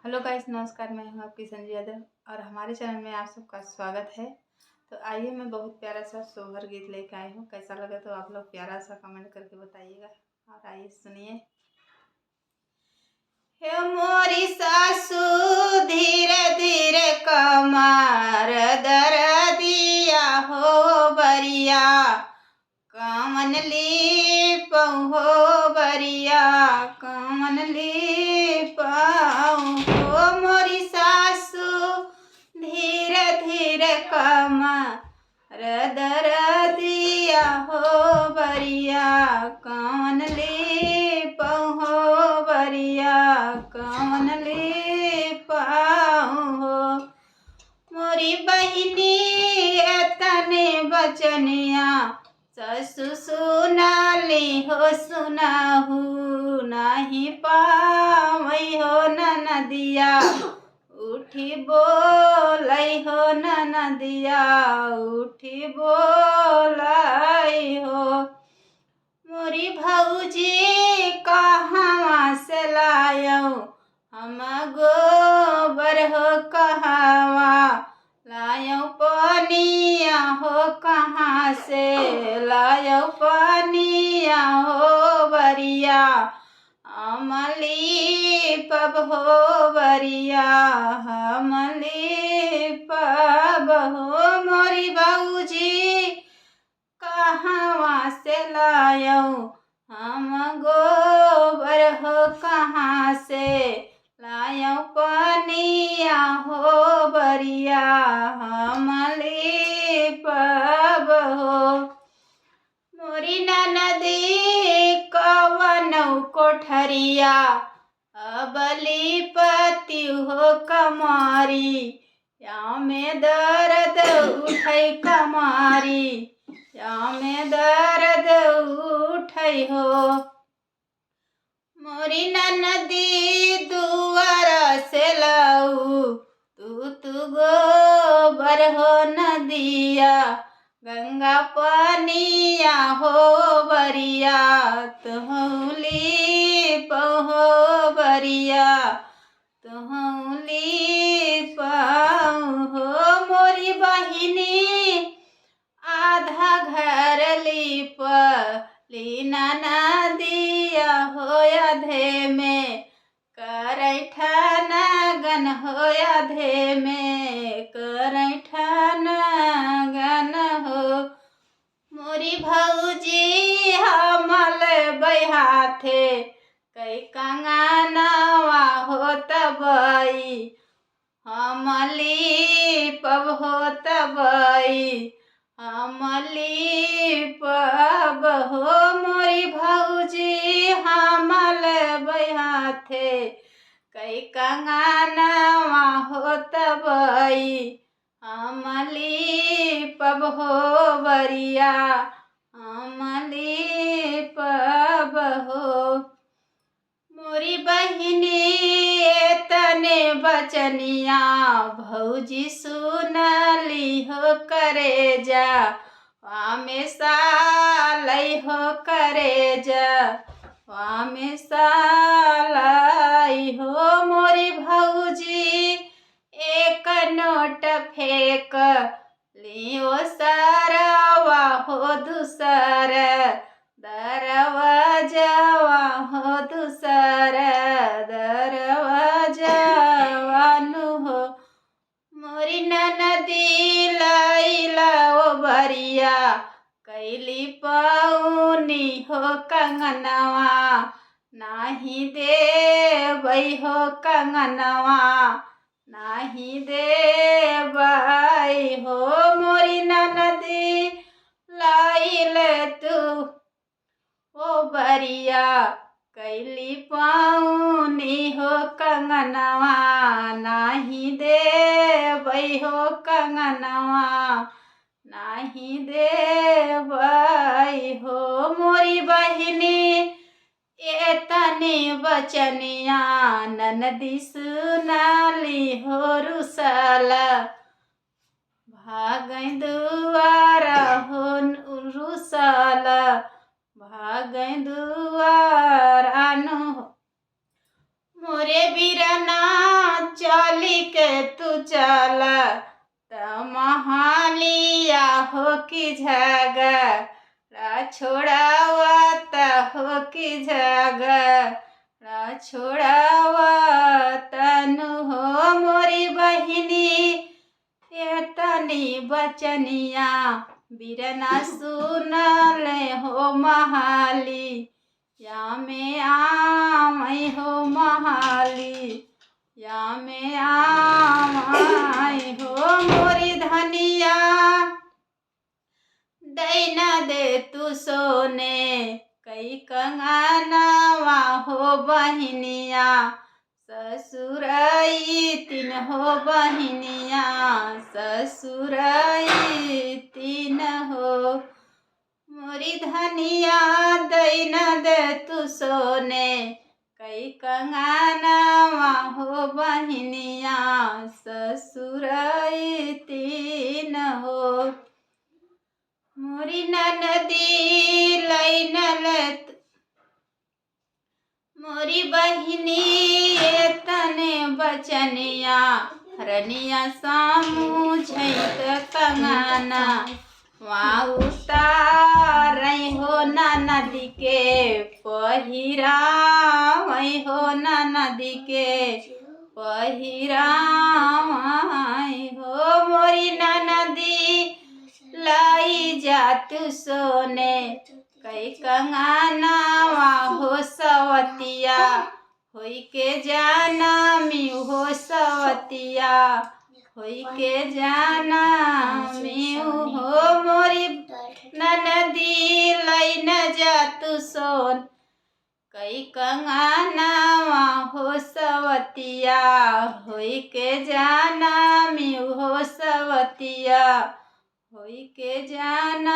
Hello guys, नमस्कार। मैं हूं आपकी संजय यादव और हमारे चैनल में आप सबका स्वागत है। तो आइए, मैं बहुत प्यारा सा सोहर गीत लेके आई हूँ। कैसा लगा तो आप लोग प्यारा सा कमेंट करके बताइएगा। और आइए सुनिए। हे मोरी सासू धीरे धीरे कमर दर्दिया हो बरिया, कमन ली हो बरिया, कमन ली हो मोरी सासू धीरे धीरे कमर दर्दिया हो बरिया, कमन ली हो बरिया, कमन ली हो मोरी बहिनी तने बचनिया ससु सुनाली हो सुनाहू नहीं पावई हो नदिया, उठी बोलई हो नदिया, उठी बोलई हो मोरी भौजी कहाँ से लायऊ हम गोबर हो कहवा, लायऊ पनिया हो कहाँ से, लायऊ पनिया हो बरिया, अमली पब हो बरिया, हमली पब हो मोरी बाबूजी कहाँ से लायऊ हम गोबर हो कहाँ से, लायऊ पनिया हो बरिया, हमली पब हो मोरी नदी कवनऊ कोठरिया, अबली पति हो कमारी, या में दर्द उठै कमारी, या में दर्द उठै हो मोरी नदी दुआर से लाऊ तू गोबर हो नदिया, गंगा पनिया हो बरिया, तुहली पहो बरिया, तुहली पहो मोरी बहिनी आधा घर लीप लीना नदिया हो अधे में, करैठन गन हो अधे में, करैठन गन हो मोरी भौजी हमल बहाथे कई कंगनवा हो तबई, हमली पब हो तबई, हमली पब हो मोरी भौजी हमल बहाथे कई कंगनवा हो तबई, हमली पब हो बरिया, हमली पब हो मोरी बहिनी तने बचनिया भौजी सुनली हो करे जा, हमेशा लई हो करे जा, हमेशा लाई हो मोरी भौजी एक नोट फेंक लियो सरवा हो दूसर, दरवाजवा हो दूसर, दरवाजवानु हो मोरी नदी लैला ओ बरिया, कैली पौनी हो कंगनवा, नाही देवई हो कंगनवा, नाही देवई हो मोरी नदी लाइल तू ओ बरिया, कैली पाऊनी हो कंगनवा, नाही देवई हो कंगनवा, नाही देवई हो मोरी बहिनी तनी बचनिया ननदी सुनाली हो रुसल, भागई दुआर हो रुसल, भागई दुआर आनु मोरे बिरना के तू चल महालिया हो की झगड़ा छोड़ावत हो की झगड़ा छोड़ावत नु हो मोरी बहिनी ये तनी बचनिया बिरना सुनले हो महाली या में आमई हो महाली या में आमई हो मोरी धनिया दैना दे तू सोने कई कंगनवा हो बहिनिया ससुरई तीन हो बहिनिया ससुरई तीन हो मोरी धनिया दैना दे तू सोने कई कंगनवा हो बहिनिया ससुरई तीन हो मोरी ननदी लैन मोरी बहिनी ये तने बचनिया रनिया सामू झैत कंगना वहाँ उतार हो नदी के पहिरा वही हो नदी के पहिरा हो मोरी नदी लाई जा तू सोने कई कंगनवा हो सवतिया होई के जाना मिऊ हो सवतिया होई के जाना मिऊ हो मोरी ननदी लैन जा तू सोन कई कंगनवा हो सवतिया होई के जाना मिऊ हो सवतिया होई के जाना